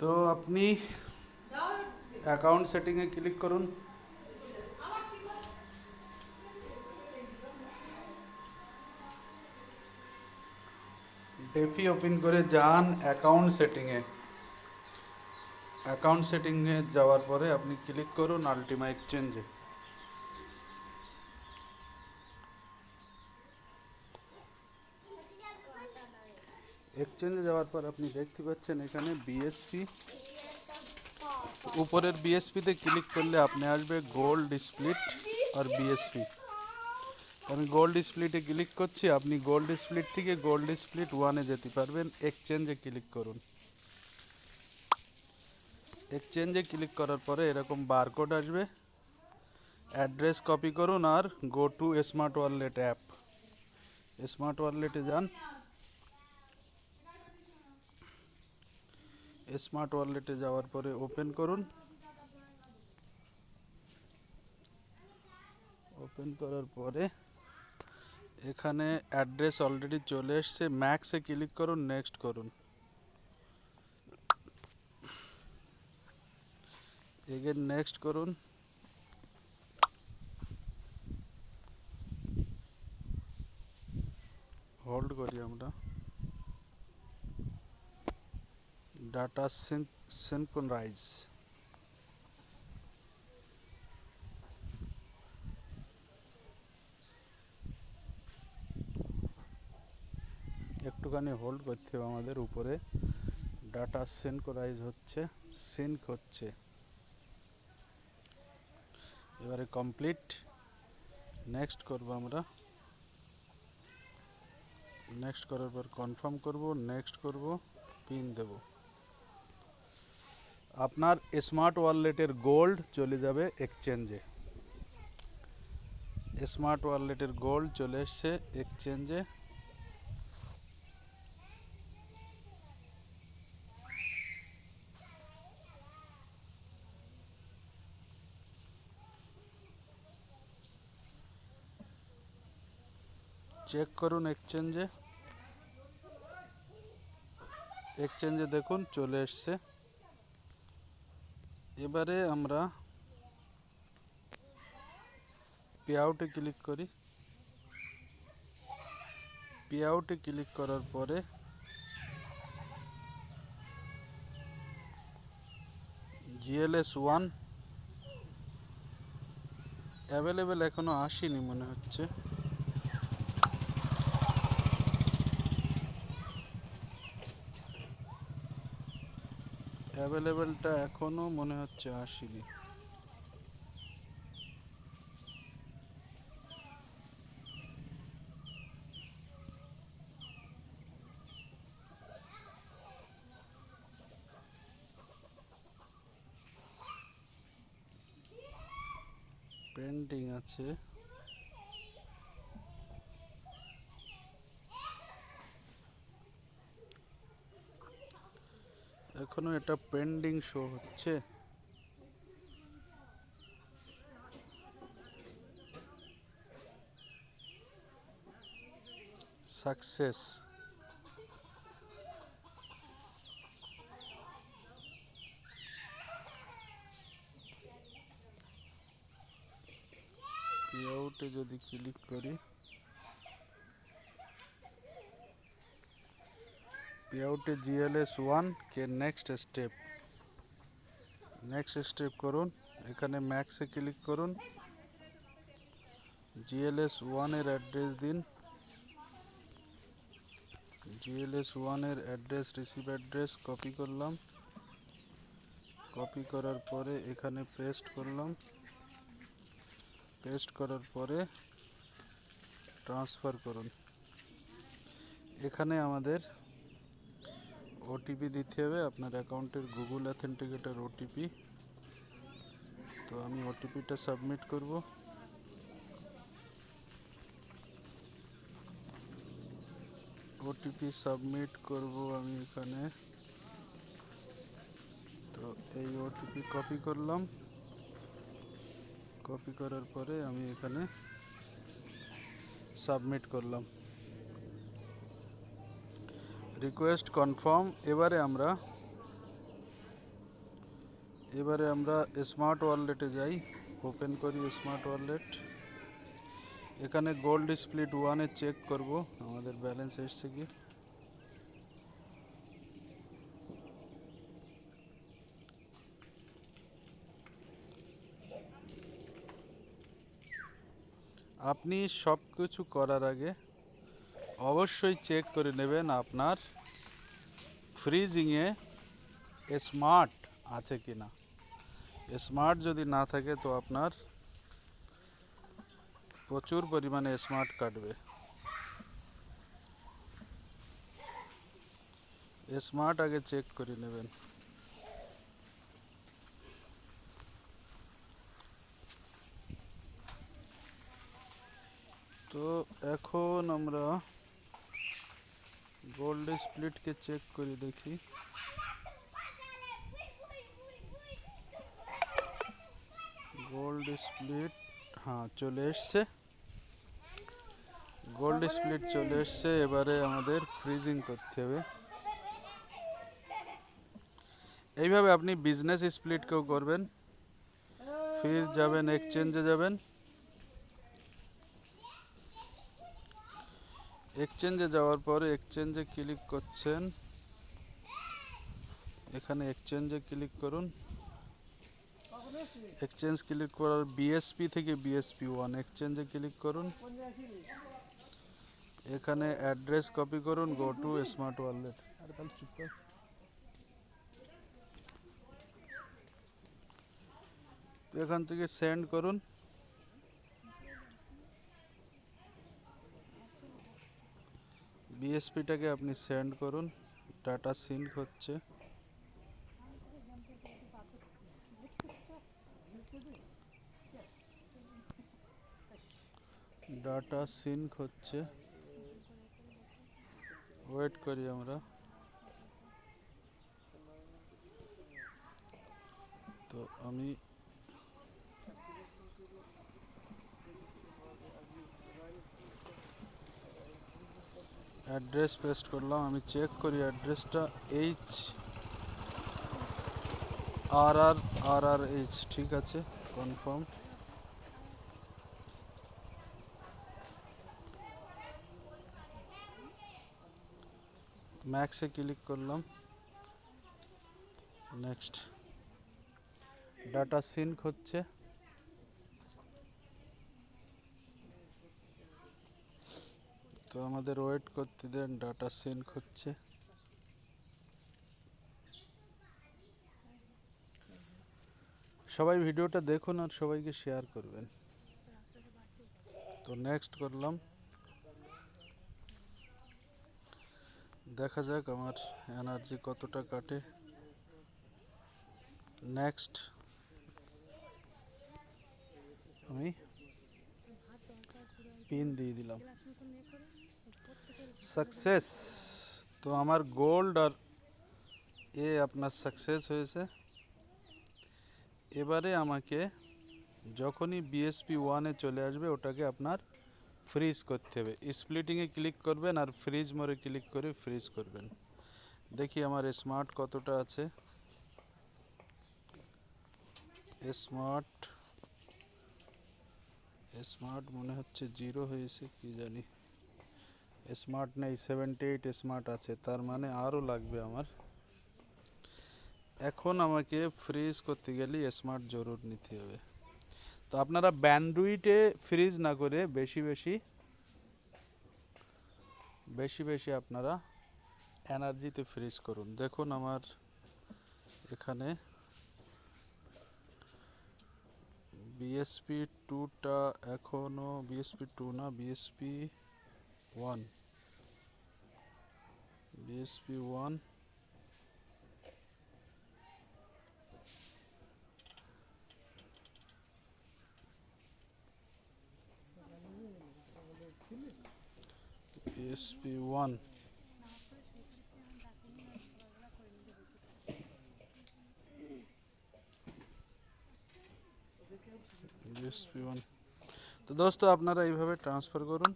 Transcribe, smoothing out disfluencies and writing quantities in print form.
তো আপনি অ্যাকাউন্ট সেটিংয়ে ক্লিক করুন। ডেফি ওপেন করে যান অ্যাকাউন্ট সেটিংয়ে। অ্যাকাউন্ট সেটিংয়ে যাওয়ার পরে আপনি ক্লিক করুন আলটিমা এক্সচেঞ্জে। এক্সচেঞ্জে যাওয়ার পর আপনি দেখতে পাচ্ছেন এখানে বিএসপি, উপরের বিএসপিতে ক্লিক করলে আপনি আসবে গোল্ড স্প্লিট আর বিএসপি। আমি গোল্ড স্প্লিটে ক্লিক করছি। আপনি গোল্ড স্প্লিট থেকে গোল্ড স্প্লিট ওয়ানে যেতে পারবেন। এক্সচেঞ্জে ক্লিক করুন। এক্সচেঞ্জে ক্লিক করার পরে এরকম বারকোড আসবে, অ্যাড্রেস কপি করুন আর go to smart wallet app. Smart ওয়ালেটে যান। স্মার্ট ওয়ালেটে যাওয়ার পরে ওপেন করুন। ওপেন করার পরে এখানে অ্যাড্রেস অলরেডি চলে এসছে। ম্যাক্সে ক্লিক করুন, নেক্সট করুন। এগেন নেক্সট করুন। হোল্ড করি আমরা। Data synchronise. একটুখানি হোল্ড করতে হবে আমাদের। উপরে ডাটা সিনক্রোনাইজ হচ্ছে, সিঙ্ক হচ্ছে। এবারে কমপ্লিট। নেক্সট করব আমরা। নেক্সট করার পর কনফার্ম করব, নেক্সট করব, পিন দেব। আপনার স্মার্ট ওয়ালেটের গোল্ড চলে যাবে এক্সচেঞ্জে। স্মার্ট ওয়ালেটের গোল্ড চলে এসছে এক্সচেঞ্জে। চেক করুন এক্সচেঞ্জে। এক্সচেঞ্জে দেখুন চলে এসছে। এবারে আমরা পে আউটে ক্লিক করি। পে আউটে ক্লিক করার পরে GLS1 অ্যাভেলেবেল এখনো আসেনি মনে হচ্ছে। অ্যাভেলেবেলটা এখনো মনে হচ্ছে আসেনি। পেন্ডিং আছে। এখনো এটা পেন্ডিং শো হচ্ছে। সাকসেস। পে আউটে যদি ক্লিক করি, পে আউটে GLS1 কে নেক্সট স্টেপ। নেক্সট স্টেপ করুন। এখানে ম্যাক্সে ক্লিক করুন। GLS1 এর অ্যাড্রেস দিন। GLS1 এর অ্যাড্রেস, রিসিভ অ্যাড্রেস কপি করলাম। কপি করার পরে এখানে পেস্ট করলাম। পেস্ট করার পরে ট্রান্সফার করুন। এখানে আমাদের ওটিপি দিতে হবে, আপনার অ্যাকাউন্টের গুগল অথেন্টিকেটর ওটিপি। তো আমি ওটিপিটা সাবমিট করব। ওটিপি সাবমিট করব আমি এখানে। তো এই ওটিপি কপি করলাম। কপি করার পরে আমি এখানে সাবমিট করলাম। Request confirm. এবারে আমরা এবারে আমরা স্মার্ট ওয়ালেটে যাই, ওপেন করি স্মার্ট ওয়ালেট। এখানে গোল্ড স্প্লিট ওয়ানে চেক করব আমাদের ব্যালেন্স এসছে কি। আপনি সব কিছু করার আগে অবশ্যই চেক করে নেবেন আপনার ফ্রিজিংয়ে স্মার্ট আছে কি না। স্মার্ট যদি না থাকে তো আপনার প্রচুর পরিমাণে স্মার্ট কাটবে। স্মার্ট আগে চেক করে নেবেন। তো এখন আমরা গোল্ড স্প্লিটকে চেক করে দেখি। গোল্ড স্প্লিট হ্যাঁ চলে এসছে, গোল্ড স্প্লিট চলে এসছে। এবারে আমাদের ফ্রিজিং করতে হবে। এইভাবে আপনি বিজনেস স্প্লিটকেও করবেন। ফির যাবেন এক্সচেঞ্জে, যাবেন এক্সচেঞ্জে যাওয়ার পরে এক্সচেঞ্জে ক্লিক করছেন। এখানে এক্সচেঞ্জে ক্লিক করুন। এক্সচেঞ্জ ক্লিক করার বিএসপি থেকে বিএসপি ওয়ান এক্সচেঞ্জে ক্লিক করুন। এখানে অ্যাড্রেস কপি করুন, গো টু স্মার্ট ওয়ালেট। এখান থেকে সেন্ড করুন। বিএসপিটাকে আপনি সেন্ড করুন। ডাটা সিঙ্ক হচ্ছে। ডাটা সিঙ্ক হচ্ছে, ওয়েট করি আমরা। তো আমি অ্যাড্রেস পেস্ট করলাম। আমি চেক করি অ্যাড্রেসটা HRRRH ঠিক আছে, কনফার্ম। ম্যাক্সে ক্লিক করলাম, নেক্সট। ডাটা সিঙ্ক হচ্ছে। তো আমাদের ওয়েট করতে দেন, ডাটা সিঙ্ক হচ্ছে। সবাই ভিডিওটা দেখুন আর সবাইকে শেয়ার করবেন। তো নেক্সট করলাম, দেখা যাক আমার এনার্জি কতটা কাটে। নেক্সট আমি পিন দিয়ে দিলাম, সাকসেস। তো আমার গোল্ড আর আপনার সাকসেস হয়েছে। এবারে আমাকে যখনই বিএসপি ওয়ানে চলে আসবে ওটাকে আপনার ফ্রিজ করতে হবে। স্প্লিটিংয়ে ক্লিক করবেন আর ফ্রিজ মোড়ে ক্লিক করে ফ্রিজ করবেন। দেখি আমার স্মার্ট কতটা আছে। স্মার্ট স্মার্ট মনে হচ্ছে 0 হয়েছে, কি জানি। স্মার্ট নেই, 78 স্মার্ট আছে, তার মানে আরও লাগবে আমার। এখন আমাকে ফ্রিজ করতে গেলে স্মার্ট জরুর নিতে হবে। তো আপনারা ব্যান্ডউইটে ফ্রিজ না করে বেশি বেশি আপনারা এনার্জিতে ফ্রিজ করুন। দেখুন আমার এখানে বিএসপি টুটা এখনও বিএসপি টু না, বিএসপি ওয়ান বিএসপি ওয়ান তো দোস্ত আপনারা এইভাবে ট্রান্সফার করুন।